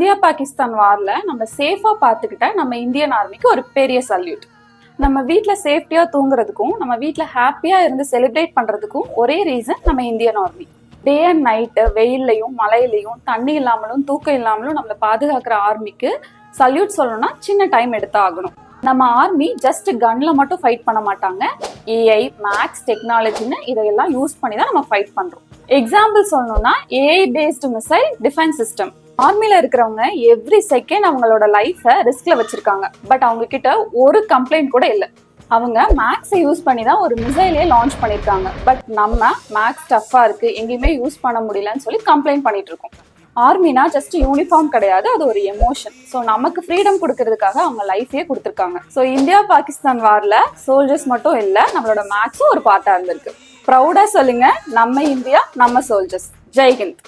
India Pakistan வார்ல நம்ம சேஃபா பார்த்துக்கிட்ட நம்ம இந்தியன் ஆர்மிக்கு ஒரு பெரிய சல்யூட். நம்ம வீட்டில் சேஃப்டியா தூங்குறதுக்கும் நம்ம வீட்டில் ஹாப்பியா இருந்து செலிப்ரேட் பண்றதுக்கும் ஒரே ரீசன் நம்ம Indian army. Day and night வெயிலையும் மழையிலையும் தண்ணி இல்லாமலும் தூக்கம் இல்லாமலும் நம்மளை பாதுகாக்கிற ஆர்மிக்கு சல்யூட் சொல்லணும்னா சின்ன டைம் எடுத்து ஆகணும். நம்ம ஆர்மி ஜஸ்ட் கன்ல மட்டும் ஃபைட் பண்ண மாட்டாங்க, ஏஐ மேக்ஸ் டெக்னாலஜின்னு இதையெல்லாம் யூஸ் பண்ணி தான் நம்ம ஃபைட் பண்றோம். எக்ஸாம்பிள் சொல்லணும்னா AI based missile defence system. ஆர்மில இருக்கிறவங்க எவ்ரி செகண்ட் அவங்களோட லைஃப ரிஸ்க்ல வச்சிருக்காங்க. பட் அவங்க கிட்ட ஒரு கம்ப்ளைண்ட் கூட இல்லை. அவங்க மேக்ஸை யூஸ் பண்ணி தான் ஒரு மிசைலே லான்ச் பண்ணிருக்காங்க. பட் நம்ம மேக்ஸ் டஃபா இருக்கு, எங்கேயுமே யூஸ் பண்ண முடியலன்னு சொல்லி கம்ப்ளைண்ட் பண்ணிட்டு இருக்கோம். ஆர்மினா ஜஸ்ட் யூனிஃபார்ம் கிடையாது, அது ஒரு எமோஷன். ஸோ நமக்கு ஃப்ரீடம் கொடுக்கறதுக்காக அவங்க லைஃபே கொடுத்துருக்காங்க. ஸோ இந்தியா பாகிஸ்தான் வார்ல சோல்ஜர்ஸ் மட்டும் இல்லை, நம்மளோட மேக்ஸும் ஒரு பார்ட்டா இருந்திருக்கு. ப்ரௌடா சொல்லுங்க, நம்ம இந்தியா நம்ம சோல்ஜர்ஸ். ஜெய் ஹிந்த்.